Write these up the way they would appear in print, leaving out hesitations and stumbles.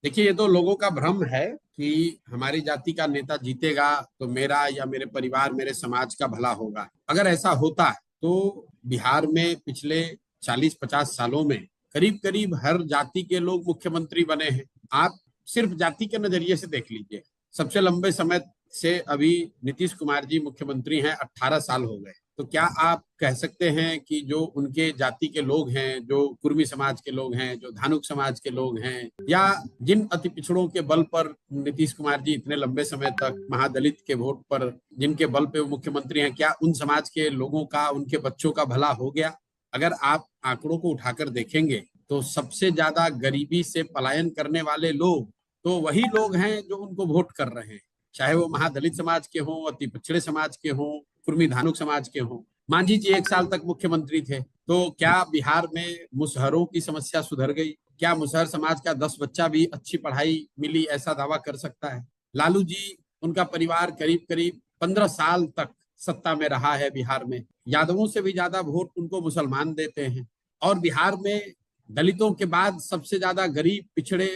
देखिए, ये तो लोगों का भ्रम है कि हमारी जाति का नेता जीतेगा तो मेरा या मेरे परिवार, मेरे समाज का भला होगा। अगर ऐसा होता तो बिहार में पिछले 40-50 सालों में करीब करीब हर जाति के लोग मुख्यमंत्री बने हैं। आप सिर्फ जाति के नजरिए से देख लीजिए। सबसे लंबे समय से अभी नीतीश कुमार जी मुख्यमंत्री हैं, 18 साल हो गए। तो क्या आप कह सकते हैं कि जो उनके जाति के लोग हैं, जो कुर्मी समाज के लोग हैं, जो धानुक समाज के लोग हैं, या जिन अति पिछड़ों के बल पर नीतीश कुमार जी इतने लंबे समय तक महादलित के वोट पर जिनके बल पे वो मुख्यमंत्री हैं, क्या उन समाज के लोगों का, उनके बच्चों का भला हो गया? अगर आप आंकड़ों को उठाकर देखेंगे तो सबसे ज्यादा गरीबी से पलायन करने वाले लोग तो वही लोग हैं जो उनको वोट कर रहे हैं, चाहे वो महादलित समाज के हों, अति पिछड़े समाज के हों, कुर्मी धानुक समाज के हों। मांझी जी 1 साल तक मुख्यमंत्री थे, तो क्या बिहार में मुसहरों की समस्या सुधर गई? क्या मुसहर समाज का 10 बच्चा भी अच्छी पढ़ाई मिली, ऐसा दावा कर सकता है? लालू जी, उनका परिवार करीब करीब 15 साल तक सत्ता में रहा है बिहार में। यादवों से भी ज्यादा वोट उनको मुसलमान देते हैं। और बिहार में दलितों के बाद सबसे ज्यादा गरीब, पिछड़े,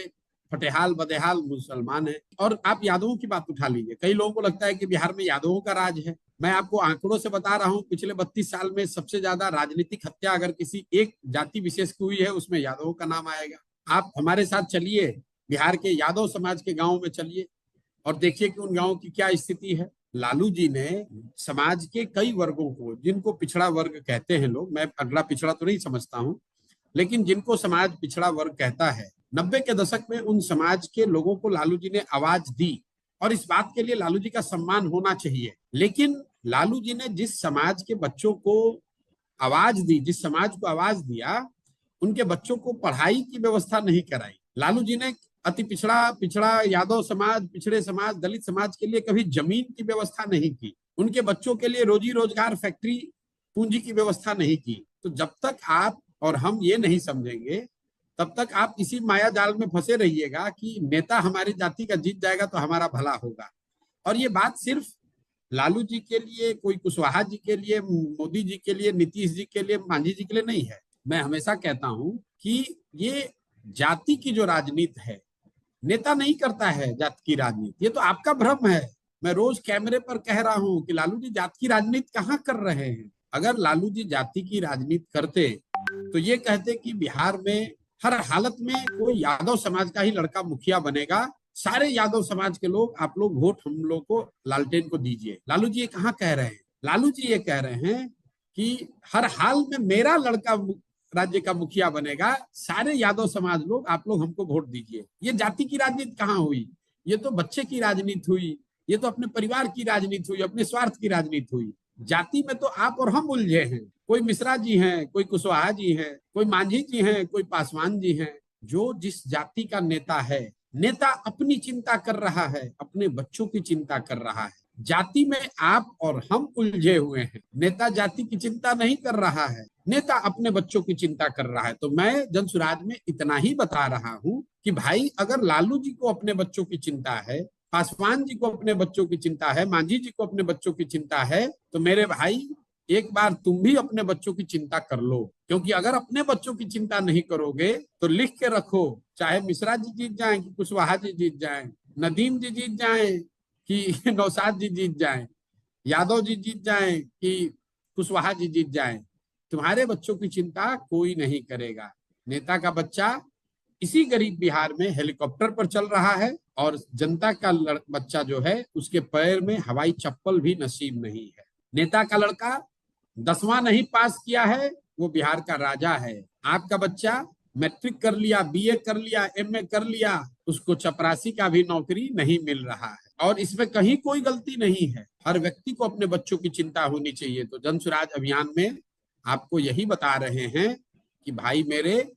फटेहाल बदेहाल मुसलमान है। और आप यादवों की बात उठा लीजिए, कई लोगों को लगता है कि बिहार में यादवों का राज है। मैं आपको आंकड़ों से बता रहा हूं, पिछले 32 साल में सबसे ज्यादा राजनीतिक हत्या अगर किसी एक जाति विशेष की हुई है, उसमें यादवों का नाम आएगा। आप हमारे साथ चलिए, बिहार के यादव समाज के गांव में चलिए और देखिए कि उन गांवों की क्या स्थिति है। लालू जी ने समाज के कई वर्गों को, जिनको पिछड़ा वर्ग कहते हैं लोग, मैं अगला पिछड़ा तो नहीं समझता हूं, लेकिन जिनको समाज पिछड़ा वर्ग कहता है, 90 के दशक में उन समाज के लोगों को लालू जी ने आवाज दी। और इस बात के लिए लालू जी का सम्मान होना चाहिए। लेकिन लालू जी ने जिस समाज के बच्चों को आवाज दी, जिस समाज को आवाज दिया, उनके बच्चों को पढ़ाई की व्यवस्था नहीं कराई। लालू जी ने अति पिछड़ा पिछड़ा यादव समाज, पिछड़े समाज, दलित समाज के लिए कभी जमीन की व्यवस्था नहीं की। उनके बच्चों के लिए रोजी रोजगार, फैक्ट्री, पूंजी की व्यवस्था नहीं की। तो जब तक आप और हम ये नहीं समझेंगे, तब तक आप इसी माया जाल में फंसे रहिएगा कि नेता हमारी जाति का जीत जाएगा तो हमारा भला होगा। और ये बात सिर्फ लालू जी के लिए, कोई कुशवाहा जी के लिए, मोदी जी के लिए, नीतीश जी के लिए, मांझी जी के लिए नहीं है। मैं हमेशा कहता हूं कि ये जाति की जो राजनीति है, नेता नहीं करता है जाति की राजनीति। ये तो आपका भ्रम है। मैं रोज कैमरे पर कह रहा हूं कि लालू जी जाति की राजनीति कहाँ कर रहे हैं। अगर लालू जी जाति की राजनीति करते तो ये कहते कि बिहार में हर हालत में कोई यादव समाज का ही लड़का मुखिया बनेगा, सारे यादव समाज के लोग, आप लोग वोट हम लोग को, लालटेन को दीजिए। लालू जी ये कहाँ कह रहे हैं? लालू जी ये कह रहे हैं कि हर हाल में मेरा लड़का राज्य का मुखिया बनेगा, सारे यादव समाज लोग, आप लोग हमको वोट दीजिए। ये जाति की राजनीति कहाँ हुई? ये तो बच्चे की राजनीति हुई, ये तो अपने परिवार की राजनीति हुई, अपने स्वार्थ की राजनीति हुई। जाति में तो आप और हम उलझे हैं। कोई मिश्रा जी हैं, कोई कुशवाहा जी हैं, कोई मांझी जी हैं, कोई पासवान जी हैं। जो जिस जाति का नेता है, नेता अपनी चिंता कर रहा है, अपने बच्चों की चिंता कर रहा है। जाति में आप और हम उलझे हुए हैं। नेता जाति की चिंता नहीं कर रहा है, नेता अपने बच्चों की चिंता कर रहा है। तो मैं जनसुराज में इतना ही बता रहा हूं कि भाई, अगर लालू जी को अपने बच्चों की चिंता है, पासवान जी को अपने बच्चों की चिंता है, मांझी जी को अपने बच्चों की चिंता है, तो मेरे भाई, एक बार तुम भी अपने बच्चों की चिंता कर लो। क्योंकि अगर अपने बच्चों की चिंता नहीं करोगे तो लिख के रखो, चाहे मिश्रा जी जीत जाए कि कुशवाहा जी जीत जाए, नदीम जी जीत जाए कि नौशाद जी जीत जाए, यादव जी जीत जाए कि कुशवाहा जी जीत जाए, तुम्हारे बच्चों की चिंता कोई नहीं करेगा। नेता का बच्चा इसी गरीब बिहार में हेलीकॉप्टर पर चल रहा है, और जनता का बच्चा जो है, उसके पैर में हवाई चप्पल भी नसीब नहीं है। नेता का लड़का 10वां नहीं पास किया है, वो बिहार का राजा है। आपका बच्चा मैट्रिक कर लिया, बीए कर लिया, एमए कर लिया, उसको चपरासी का भी नौकरी नहीं मिल रहा है। और इसमें कहीं कोई गलती नहीं है। हर व्यक्ति को अपने बच्चों की चिंता होनी चाहिए। तो जनसुराज अभियान में आपको यही बता रहे हैं कि भाई मेरे,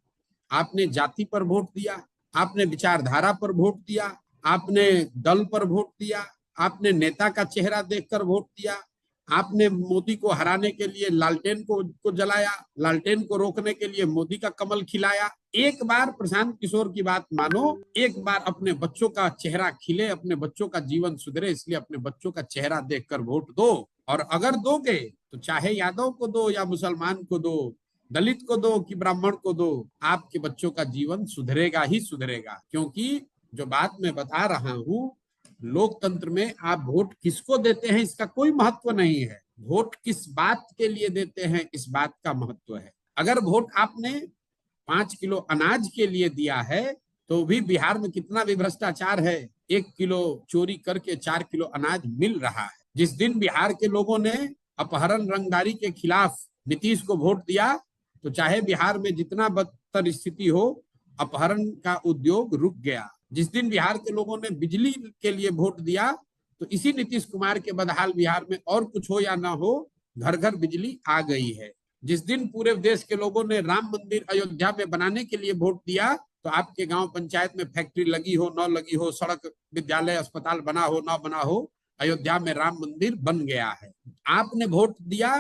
आपने जाति पर वोट दिया, आपने विचारधारा पर वोट दिया, आपने दल पर वोट दिया, आपने नेता का चेहरा देखकर वोट दिया, आपने मोदी को हराने के लिए लालटेन को जलाया, लालटेन को रोकने के लिए मोदी का कमल खिलाया। एक बार प्रशांत किशोर की बात मानो, एक बार अपने बच्चों का चेहरा खिले, अपने बच्चों का जीवन सुधरे, इसलिए अपने बच्चों का चेहरा देखकर वोट दो। और अगर दोगे तो चाहे यादव को दो या मुसलमान को दो, दलित को दो कि ब्राह्मण को दो, आपके बच्चों का जीवन सुधरेगा ही सुधरेगा। क्योंकि जो बात मैं बता रहा हूं, लोकतंत्र में आप वोट किसको देते हैं इसका कोई महत्व नहीं है, वोट किस बात के लिए देते हैं इस बात का महत्व है। अगर वोट आपने 5 किलो अनाज के लिए दिया है तो भी बिहार में कितना भी भ्रष्टाचार है, 1 किलो चोरी करके 4 किलो अनाज मिल रहा है। जिस दिन बिहार के लोगों ने अपहरण रंगदारी के खिलाफ नीतीश को वोट दिया तो चाहे बिहार में जितना बदतर स्थिति हो, अपहरण का उद्योग रुक गया। जिस दिन बिहार के लोगों ने बिजली के लिए वोट दिया तो इसी नीतीश कुमार के बदहाल बिहार में और कुछ हो या ना हो, घर घर बिजली आ गई है। जिस दिन पूरे देश के लोगों ने राम मंदिर अयोध्या में बनाने के लिए वोट दिया तो आपके गांव पंचायत में फैक्ट्री लगी हो न लगी हो, सड़क विद्यालय अस्पताल बना हो न बना हो, अयोध्या में राम मंदिर बन गया है। आपने वोट दिया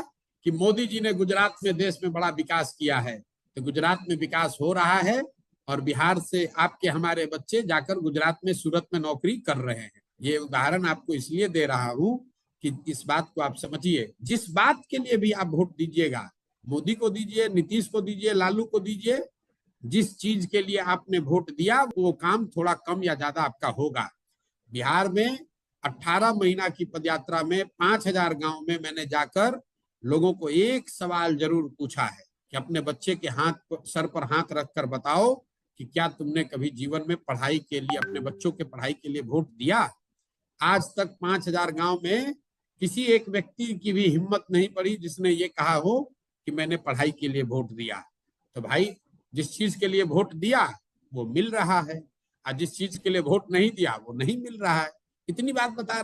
कि मोदी जी ने गुजरात में देश में बड़ा विकास किया है, तो गुजरात में विकास हो रहा है और बिहार से आपके हमारे बच्चे जाकर गुजरात में सूरत में नौकरी कर रहे हैं। ये उदाहरण आपको इसलिए दे रहा हूं कि इस बात को आप समझिए। जिस बात के लिए भी आप वोट दीजिएगा, मोदी को दीजिए, नीतीश को दीजिए, लालू को दीजिए, जिस चीज के लिए आपने वोट दिया वो काम थोड़ा कम या ज्यादा आपका होगा। बिहार में 18 महीना की पदयात्रा में 5,000 गांव में मैंने जाकर लोगों को एक सवाल जरूर पूछा है कि अपने बच्चे के सर पर हाथ रखकर बताओ कि क्या तुमने कभी जीवन में पढ़ाई के लिए, अपने बच्चों के पढ़ाई के लिए वोट दिया। आज तक 5,000 गांव में किसी एक व्यक्ति की भी हिम्मत नहीं पड़ी जिसने ये कहा हो कि मैंने पढ़ाई के लिए वोट दिया। तो भाई, जिस चीज के लिए वोट दिया वो मिल रहा है और जिस चीज के लिए वोट नहीं दिया वो नहीं मिल रहा है। इतनी बात बता